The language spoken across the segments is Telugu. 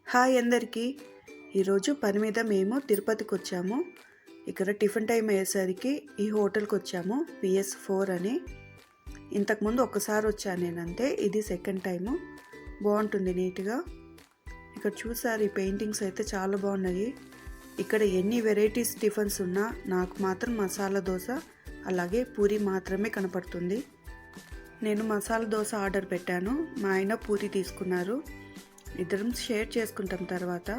హాయ్ అందరికీ. ఈరోజు పని మీద మేము తిరుపతికి వచ్చాము. ఇక్కడ టిఫిన్ టైం అయ్యేసరికి ఈ హోటల్కి వచ్చాము, PS4 అని. ఇంతకుముందు ఒక్కసారి వచ్చాను నేనంతే, ఇది సెకండ్ టైము. బాగుంటుంది నీట్గా. ఇక్కడ చూసారు, ఈ పెయింటింగ్స్ అయితే చాలా బాగున్నాయి. ఇక్కడ ఎన్ని వెరైటీస్ టిఫిన్స్ ఉన్నా నాకు మాత్రం మసాలా దోశ అలాగే పూరి మాత్రమే కనపడుతుంది. నేను మసాలా దోశ ఆర్డర్ పెట్టాను, మా ఆయన పూరి తీసుకున్నారు. ఇద్దరం షేర్ చేసుకుంటాం. తర్వాత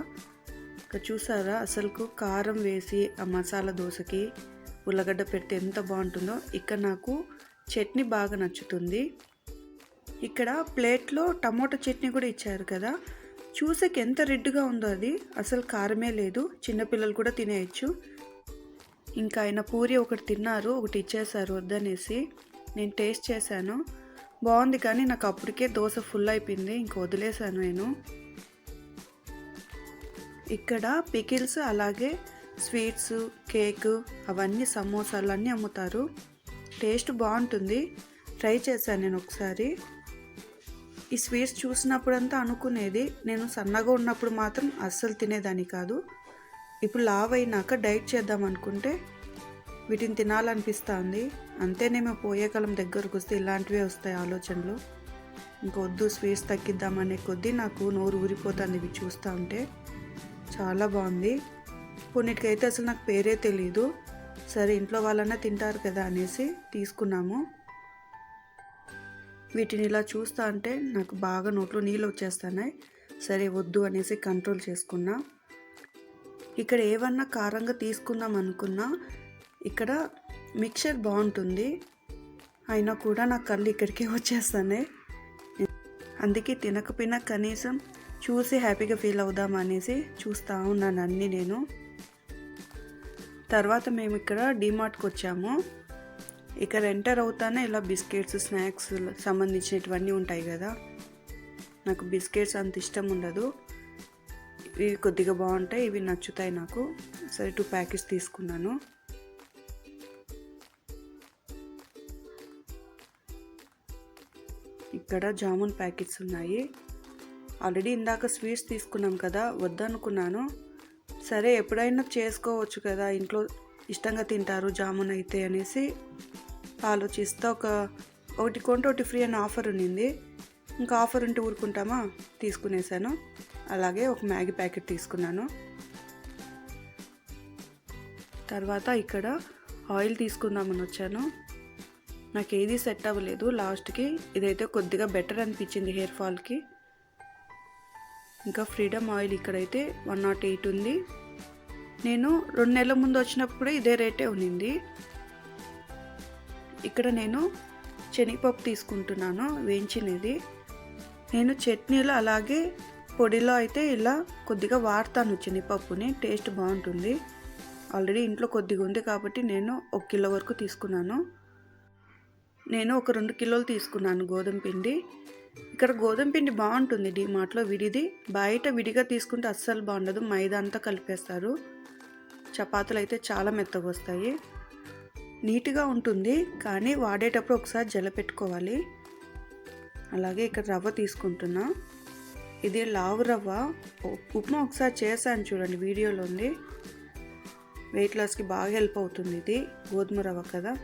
ఇక్కడ చూసారా, అసలుకు కారం వేసి ఆ మసాలా దోశకి ఉల్లగడ్డ పెడితే ఎంత బాగుంటుందో. ఇక్కడ నాకు చట్నీ బాగా నచ్చుతుంది. ఇక్కడ ప్లేట్లో టమోటా చట్నీ కూడా ఇచ్చారు కదా, చూసేకి ఎంత రెడ్గా ఉందో. అది అసలు కారమే లేదు, చిన్నపిల్లలు కూడా తినేయచ్చు. ఇంకా ఆయన పూరి ఒకటి తిన్నారు, ఒకటి ఇచ్చేసారు వద్దనేసి. నేను టేస్ట్ చేశాను, బాగుంది, కానీ నాకు అప్పటికే దోశ ఫుల్ అయిపోయింది, ఇంక వదిలేసాను నేను. ఇక్కడ పికిల్స్ అలాగే స్వీట్స్, కేక్, అవన్నీ సమోసాలు అన్నీ అమ్ముతారు. టేస్ట్ బాగుంటుంది, ట్రై చేశాను నేను ఒకసారి. ఈ స్వీట్స్ చూసినప్పుడంతా అనుకునేది, నేను సన్నగా ఉన్నప్పుడు మాత్రం అస్సలు తినేదాన్ని కాదు. ఇప్పుడు లావ్ అయినాక డైట్ చేద్దాం అనుకుంటే వీటిని తినాలనిపిస్తుంది. అంతేనేమో పోయే కాలం దగ్గరకు వస్తే ఇలాంటివే వస్తాయి ఆలోచనలు. ఇంకొద్దు, స్వీట్స్ తగ్గిద్దామనే కొద్దీ నాకు నోరు ఊరిపోతుంది ఇవి చూస్తూ ఉంటే. చాలా బాగుంది. కొన్నిటికైతే అసలు నాకు పేరే తెలీదు. సరే, ఇంట్లో వాళ్ళన్నా తింటారు కదా అనేసి తీసుకున్నాము. వీటిని ఇలా చూస్తూ ఉంటే నాకు బాగా నోట్లో నీళ్ళు వచ్చేస్తున్నాయి. సరే వద్దు అనేసి కంట్రోల్ చేసుకున్నా. ఇక్కడ ఏమన్నా కారంగా తీసుకుందాం అనుకున్నా ఇక్కడ మిక్చర్ బాగుంటుంది, అయినా కూడా నా కళ్ళు ఇక్కడికే వచ్చేస్తాయి. అందుకే తినకపోయినా కనీసం చూసి హ్యాపీగా ఫీల్ అవుదాం అనేసి చూస్తూ ఉన్నాను అన్నీ నేను. తర్వాత మేము ఇక్కడ డిమార్ట్కి వచ్చాము. ఇక్కడ ఎంటర్ అవుతానే ఇలా బిస్కెట్స్, స్నాక్స్ సంబంధించినటువన్నీ ఉంటాయి కదా. నాకు బిస్కెట్స్ అంత ఇష్టం ఉండదు, ఇవి కొద్దిగా బాగుంటాయి, ఇవి నచ్చుతాయి నాకు. సరే 2 ప్యాకెట్స్ తీసుకున్నాను. ఇక్కడ జామున్ ప్యాకెట్స్ ఉన్నాయి. ఆల్రెడీ ఇందాక స్వీట్స్ తీసుకున్నాం కదా, వద్దనుకున్నాను. సరే ఎప్పుడైనా చేసుకోవచ్చు కదా, ఇంట్లో ఇష్టంగా తింటారు జామున్ అయితే అనేసి ఆలోచిస్తే ఒకటి కొంటే ఒకటి ఫ్రీ అని ఆఫర్ ఉన్నింది. ఇంకా ఆఫర్ ఉంటే ఊరుకుంటామా, తీసుకునేసాను. అలాగే ఒక మ్యాగీ ప్యాకెట్ తీసుకున్నాను. తర్వాత ఇక్కడ ఆయిల్ తీసుకుందామని వచ్చాను. నాకు ఏది సెట్ అవ్వలేదు లాస్ట్కి. ఇదైతే కొద్దిగా బెటర్ అనిపించింది హెయిర్ ఫాల్కి. ఇంకా ఫ్రీడమ్ ఆయిల్ ఇక్కడైతే 108 ఉంది. నేను 2 నెలల ముందు వచ్చినప్పుడు ఇదే రేటే ఉన్నింది. ఇక్కడ నేను శనగపప్పు తీసుకుంటున్నాను, వేయించినది. నేను చట్నీలో అలాగే పొడిలో అయితే ఇలా కొద్దిగా వాడతాను శనగపప్పుని, టేస్ట్ బాగుంటుంది. ఆల్రెడీ ఇంట్లో కొద్దిగా ఉంది కాబట్టి నేను 1 కిలో వరకు తీసుకున్నాను. నేను ఒక 2 కిలోలు తీసుకున్నాను గోధుమ పిండి. ఇక్కడ గోధుమ పిండి బాగుంటుంది డిమార్ట్లో విడిది, బయట విడిగా తీసుకుంటే అస్సలు బాగుండదు, మైదా అంతా కలిపేస్తారు. చపాతీలు అయితే చాలా మెత్తగా వస్తాయి. నీట్గా ఉంటుంది, కానీ వాడేటప్పుడు ఒకసారి జలపెట్టుకోవాలి. అలాగే ఇక్కడ రవ్వ తీసుకుంటున్నా. ఇది లావు రవ్వ, ఉప్మా ఒకసారి చేశాను చూడండి, వీడియోలో ఉంది. వెయిట్ లాస్కి బాగా హెల్ప్ అవుతుంది ఇది, గోధుమ రవ్వ కదా.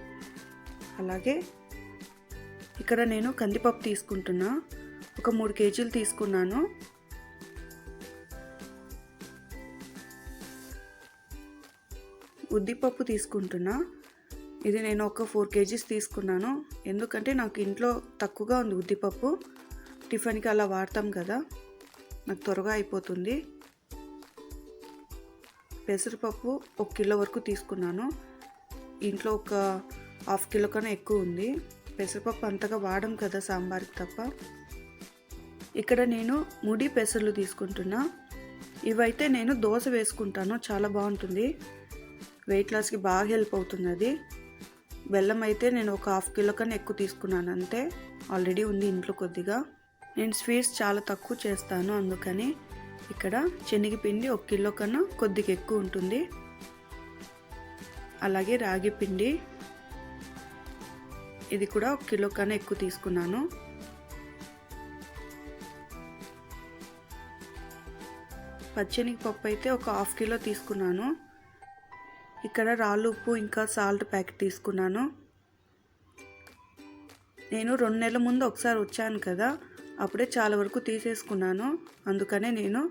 అలాగే ఇక్కడ నేను కందిపప్పు తీసుకుంటున్నా, ఒక 3 కేజీలు తీసుకున్నాను. ఉద్దిపప్పు తీసుకుంటున్నా, ఇది నేను ఒక 4 కేజీస్ తీసుకున్నాను. ఎందుకంటే నాకు ఇంట్లో తక్కువగా ఉంది ఉద్దిపప్పు, టిఫిన్కి అలా వాడతాం కదా, నాకు త్వరగా అయిపోతుంది. పెసరపప్పు 1 కిలో వరకు తీసుకున్నాను. ఇంట్లో ఒక 1/2 కిలో కన్నా ఎక్కువ ఉంది. పెసరపప్పు అంతగా వాడం కదా సాంబార్కి తప్ప. ఇక్కడ నేను ముడి పెసర్లు తీసుకుంటున్నా. ఇవైతే నేను దోశ వేసుకుంటాను, చాలా బాగుంటుంది, వెయిట్ లాస్కి బాగా హెల్ప్ అవుతుంది అది. బెల్లం అయితే నేను ఒక 1/2 కిలో కన్నా ఎక్కువ తీసుకున్నాను అంతే, ఆల్రెడీ ఉంది ఇంట్లో కొద్దిగా. నేను స్వీట్స్ చాలా తక్కువ చేస్తాను, అందుకని ఇక్కడ శనగపిండి 1 కిలో కన్నా కొద్దిగా ఎక్కువ ఉంటుంది. అలాగే రాగి పిండి, ఇది కూడా 1 కిలో కన్నా ఎక్కువ తీసుకున్నాను. పచ్చెనగపప్పు అయితే ఒక 1/2 కిలో తీసుకున్నాను. ఇక్కడ రాళ్ళు ఉప్పు ఇంకా సాల్ట్ ప్యాకెట్ తీసుకున్నాను. నేను 2 నెలల ముందు ఒకసారి వచ్చాను కదా, అప్పుడే చాలా వరకు తీసేసుకున్నాను. అందుకనే నేను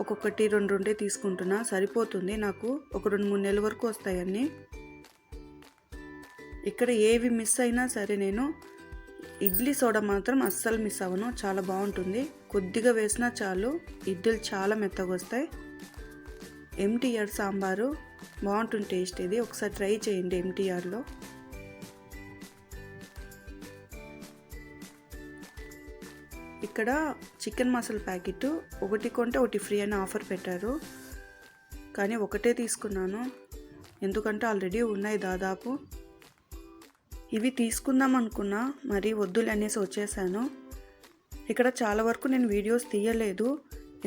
ఒక్కొక్కటి 2 తీసుకుంటున్నా, సరిపోతుంది నాకు. ఒక 2-3 నెలల వరకు వస్తాయన్నీ. ఇక్కడ ఏవి మిస్ అయినా సరే నేను ఇడ్లీ సోడా మాత్రం అస్సలు మిస్ అవ్వను, చాలా బాగుంటుంది. కొద్దిగా వేసినా చాలు, ఇడ్లీలు చాలా మెత్తగా వస్తాయి. ఎంటీఆర్ సాంబారు బాగుంటుంది టేస్ట్. ఇది ఒకసారి ట్రై చేయండి ఎంటీఆర్లో. ఇక్కడ చికెన్ మసాలా ప్యాకెట్ ఒకటి కొంటే ఒకటి ఫ్రీ అని ఆఫర్ పెట్టారు, కానీ ఒకటే తీసుకున్నాను ఎందుకంటే ఆల్రెడీ ఉన్నాయి దాదాపు. ఇవి తీసుకుందాం అనుకున్నా, మరి వద్దులే అనేసి వచ్చేసాను. ఇక్కడ చాలా వరకు నేను వీడియోస్ తీయలేదు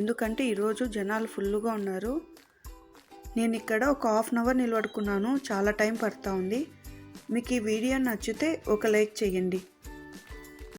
ఎందుకంటే ఈరోజు జనాలు ఫుల్గా ఉన్నారు. నేను ఇక్కడ ఒక 1/2 అవర్ నిలబడుకున్నాను, చాలా టైం పడుతూ ఉంది. మీకు ఈ వీడియో నచ్చితే ఒక లైక్ చేయండి.